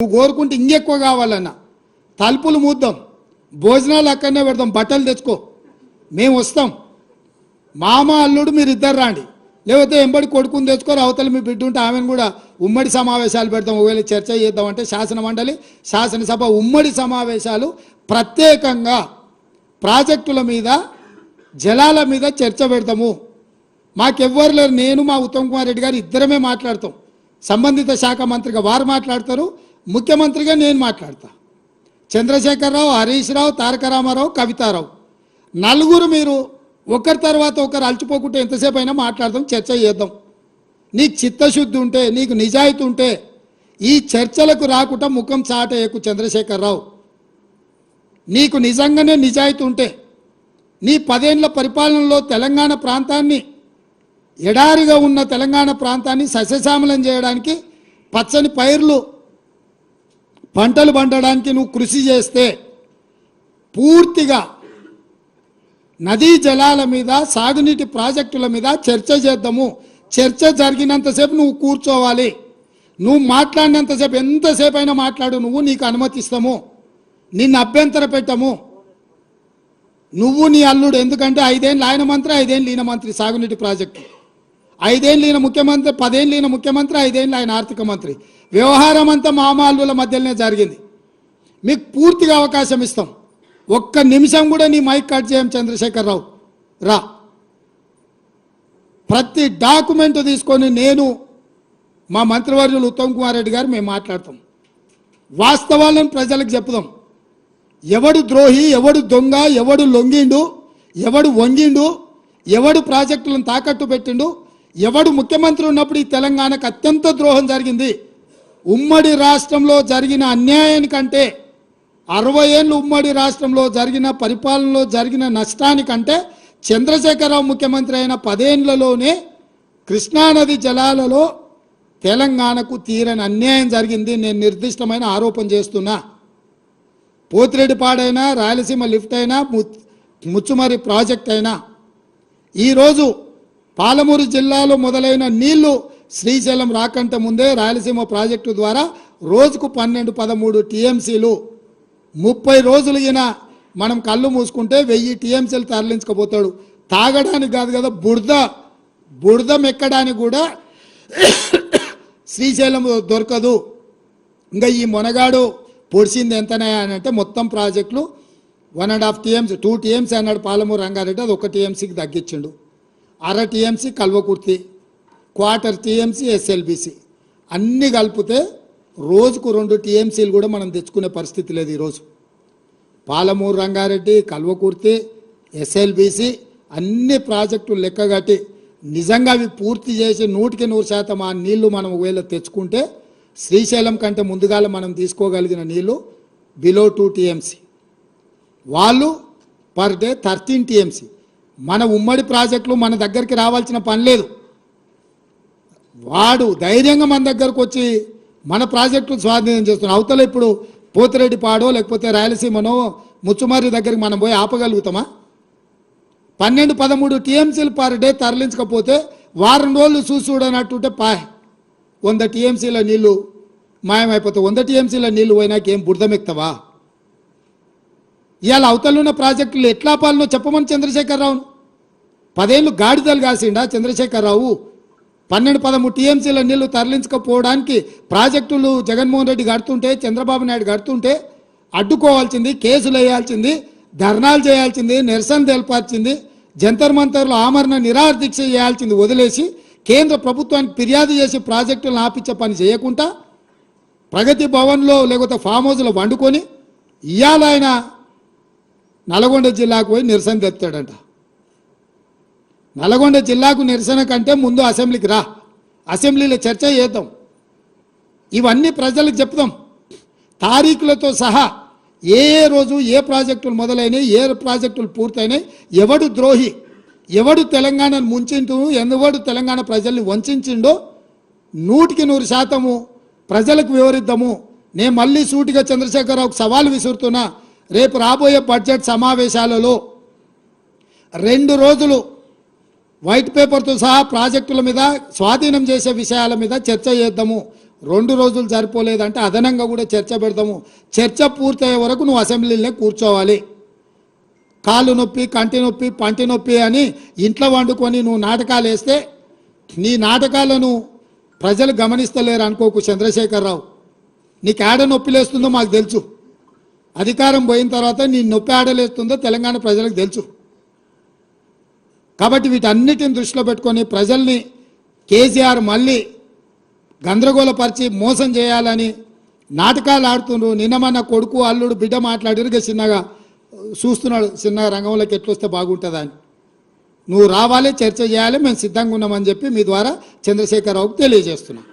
నువ్వు కోరుకుంటే ఇంకెక్కువ కావాలన్నా తలుపులు మూద్దాం, భోజనాలు అక్కడనే పెడదాం, బట్టలు తెచ్చుకో, మేము వస్తాం. మామ అల్లుడు మీరు ఇద్దరు రాండి, లేకపోతే ఎంబడి కొడుకుని తెచ్చుకోరు, అవతల మీ బిడ్డ ఉంటే ఆమెను కూడా ఉమ్మడి సమావేశాలు పెడతాం. ఒకవేళ చర్చ చేద్దామంటే శాసన మండలి శాసనసభ ఉమ్మడి సమావేశాలు ప్రత్యేకంగా ప్రాజెక్టుల మీద జలాల మీద చర్చ పెడతాము. మాకెవ్వరు లేరు, నేను మా ఉత్తమ్ కుమార్ రెడ్డి గారు ఇద్దరమే మాట్లాడతాం. సంబంధిత శాఖ మంత్రిగా వారు మాట్లాడతారు, ముఖ్యమంత్రిగా నేను మాట్లాడతా. చంద్రశేఖరరావు, హరీష్ రావు, తారక రామారావు, కవితారావు నలుగురు మీరు ఒకరి తర్వాత ఒకరు అలచిపోకుంటే ఎంతసేపు అయినా మాట్లాడదాం, చర్చ చేద్దాం. నీకు చిత్తశుద్ధి ఉంటే, నీకు నిజాయితీ ఉంటే ఈ చర్చలకు రాకుండా ముఖం చాటేయకు చంద్రశేఖరరావు. నీకు నిజంగానే నిజాయితీ ఉంటే నీ 10 ఏళ్ల పరిపాలనలో తెలంగాణ ప్రాంతాన్ని, ఎడారిగా ఉన్న తెలంగాణ ప్రాంతాన్ని సస్యశ్యామలం చేయడానికి, పచ్చని పైర్లు పంటలు పండడానికి నువ్వు కృషి చేస్తే పూర్తిగా నదీ జలాల మీద, సాగునీటి ప్రాజెక్టుల మీద చర్చ చేద్దాము. చర్చ జరిగినంతసేపు నువ్వు కూర్చోవాలి, నువ్వు మాట్లాడినంతసేపు ఎంతసేపు అయినా మాట్లాడు, నువ్వు, నీకు అనుమతిస్తాము, నిన్ను అభ్యంతర పెట్టము. నువ్వు నీ అల్లుడు, ఎందుకంటే 5 ఏళ్ళు ఆయన మంత్రి, 5 ఏళ్ళు ఈయన మంత్రి సాగునీటి ప్రాజెక్టు, 5 ఏళ్ళు ఈయన ముఖ్యమంత్రి, 10 ఏళ్ళు ఈయన ముఖ్యమంత్రి, 5 ఏళ్ళు ఆయన ఆర్థిక మంత్రి. వ్యవహారం అంతా మామ అల్లుల మధ్యలోనే జరిగింది. మీకు పూర్తిగా అవకాశం ఇస్తాం, ఒక్క నిమిషం కూడా నీ మైక్ కట్ చేయం. చంద్రశేఖరరావు రా, ప్రతి డాక్యుమెంట్ తీసుకొని నేను, మా మంత్రివర్యులు ఉత్తమ్ కుమార్ రెడ్డి గారు మేము మాట్లాడతాం. వాస్తవాలను ప్రజలకు చెప్పుదాం. ఎవడు ద్రోహి, ఎవడు దొంగ, ఎవడు లొంగిండు, ఎవడు వంగిండు, ఎవడు ప్రాజెక్టులను తాకట్టు పెట్టిండు, ఎవడు ముఖ్యమంత్రి ఉన్నప్పుడు ఈ తెలంగాణకు అత్యంత ద్రోహం జరిగింది. ఉమ్మడి రాష్ట్రంలో జరిగిన అన్యాయానికంటే, 60 ఏళ్ళు ఉమ్మడి రాష్ట్రంలో జరిగిన పరిపాలనలో జరిగిన నష్టానికంటే చంద్రశేఖరరావు ముఖ్యమంత్రి అయిన 10 ఏళ్లలోనే కృష్ణానది జలాలలో తెలంగాణకు తీరని అన్యాయం జరిగింది. నేను నిర్దిష్టమైన ఆరోపణ చేస్తున్నా. పోతిరెడ్డిపాడైనా, రాయలసీమ లిఫ్ట్ అయినా, ముచ్చుమరి ప్రాజెక్ట్ అయినా, ఈరోజు పాలమూరు జిల్లాలో మొదలైన నీళ్లు శ్రీశైలం రాకంటే ముందే రాయలసీమ ప్రాజెక్టు ద్వారా రోజుకు 12-13 టీఎంసీలు, 30 రోజులు ఈయన మనం కళ్ళు మూసుకుంటే 1000 టీఎంసీలు తరలించకపోతాడు. తాగడానికి కాదు కదా, బురద మెక్కడానికి కూడా శ్రీశైలం దొరకదు. ఇంకా ఈ మొనగాడు పొడిచింది ఎంతనే అని అంటే మొత్తం ప్రాజెక్టులు 1.5 టీఎంసీ, 2 టీఎంసీ అన్నాడు పాలమూరు రంగారెడ్డి, అది 1 టీఎంసీకి తగ్గించిండు. 1/2 టీఎంసీ కల్వకుర్తి, 1/4 టీఎంసీ ఎస్ఎల్బిసి, అన్నీ కలిపితే రోజుకు 2 టీఎంసీలు కూడా మనం తెచ్చుకునే పరిస్థితి లేదు. ఈరోజు పాలమూరు రంగారెడ్డి, కల్వకుర్తి, ఎస్ఎల్బిసి అన్ని ప్రాజెక్టులు లెక్కగట్టి నిజంగా అవి పూర్తి చేసి 100% ఆ నీళ్లు మనం ఒకవేళ తెచ్చుకుంటే శ్రీశైలం కంటే ముందుగాల మనం తీసుకోగలిగిన నీళ్లు బిలో 2 టీఎంసీ, వాళ్ళు పర్ డే 13 టీఎంసీ. మన ఉమ్మడి ప్రాజెక్టులు మన దగ్గరికి రావాల్సిన పని లేదు. వాడు ధైర్యంగా మన దగ్గరకు వచ్చి మన ప్రాజెక్టులు స్వాధీనం చేస్తున్నాడు. అవతల ఇప్పుడు పోతిరెడ్డిపాడో లేకపోతే రాయలసీమనో ముచ్చుమర్రి దగ్గరికి మనం పోయి ఆపగలుగుతామా? 12-13 టీఎంసీలు పర్ డే తరలించకపోతే వారం రోజులు చూడనట్టుంటే 100 టీఎంసీల నీళ్లు మాయమైపోతాయి. 100 టీఎంసీల నీళ్లు పోయినాకేం బురదమెక్తావా? ఇవాళ అవతలున్న ప్రాజెక్టులు ఎట్లా పాలనో చెప్పమని చంద్రశేఖరరావును. 10 ఏళ్ళు గాడిదలు కాసిండా చంద్రశేఖరరావు? 12-13 టీఎంసీల నీళ్లు తరలించకపోవడానికి ప్రాజెక్టులు జగన్మోహన్ రెడ్డి కడుతుంటే, చంద్రబాబు నాయుడు కడుతుంటే అడ్డుకోవాల్సింది, కేసులు వేయాల్సింది, ధర్నాలు చేయాల్సింది, నిరసన తెలపాల్సింది, జంతర్ మంతర్లు ఆమరణ నిరాహార దీక్ష చేయాల్సింది వదిలేసి కేంద్ర ప్రభుత్వానికి ఫిర్యాదు చేసి ప్రాజెక్టులను ఆపించే పని చేయకుండా ప్రగతి భవన్లో లేకపోతే ఫామ్ హౌస్లో వండుకొని ఇవాళ ఆయన నల్గొండ జిల్లాకు పోయి నిరసన తెస్తాడంట. నల్గొండ జిల్లాకు నిరసన కంటే ముందు అసెంబ్లీకి రా, అసెంబ్లీలో చర్చ చేద్దాం, ఇవన్నీ ప్రజలకు చెప్తాం తారీఖులతో సహా. ఏ రోజు ఏ ప్రాజెక్టులు మొదలైనవి, ఏ ప్రాజెక్టులు పూర్తయినాయి, ఎవడు ద్రోహి, ఎవడు తెలంగాణను ముంచిండు, ఎవడు తెలంగాణ ప్రజల్ని వంచిండో 100% ప్రజలకు వివరిద్దాము. నేను మళ్ళీ సూటిగా చంద్రశేఖరరావుకు సవాల్ విసురుతున్నా. రేపు రాబోయే బడ్జెట్ సమావేశాలలో 2 రోజులు వైట్ పేపర్తో సహా ప్రాజెక్టుల మీద, స్వాధీనం చేసే విషయాల మీద చర్చ చేద్దాము. 2 రోజులు సరిపోలేదంటే అదనంగా కూడా చర్చ పెడతాము. చర్చ పూర్తయ్యే వరకు నువ్వు అసెంబ్లీలో కూర్చోవాలి. కాళ్ళు నొప్పి, కంటి నొప్పి, పంటి నొప్పి అని ఇంట్లో వండుకొని నువ్వు నాటకాలు వేస్తే నీ నాటకాలను ప్రజలు గమనిస్తలేరు అనుకోకు చంద్రశేఖరరావు. నీకు ఆడ నొప్పి లేస్తుందో మాకు తెలుసు. అధికారం పోయిన తర్వాత నీ నొప్పి ఆడలేస్తుందో తెలంగాణ ప్రజలకు తెలుసు. కాబట్టి వీటన్నిటిని దృష్టిలో పెట్టుకొని ప్రజల్ని కేసీఆర్ మళ్ళీ గందరగోళపరిచి మోసం చేయాలని నాటకాలు ఆడుతుండ్రు. నిన్న మన కొడుకు అల్లుడు బిడ్డ మాట్లాడిరుగా చిన్నగా చూస్తున్నాడు, చిన్నగా రంగంలోకి ఎట్లొస్తే బాగుంటుందని. నువ్వు రావాలి, చర్చ చేయాలి, మేము సిద్ధంగా ఉన్నామని చెప్పి మీ ద్వారా చంద్రశేఖరరావుకు తెలియజేస్తున్నాం.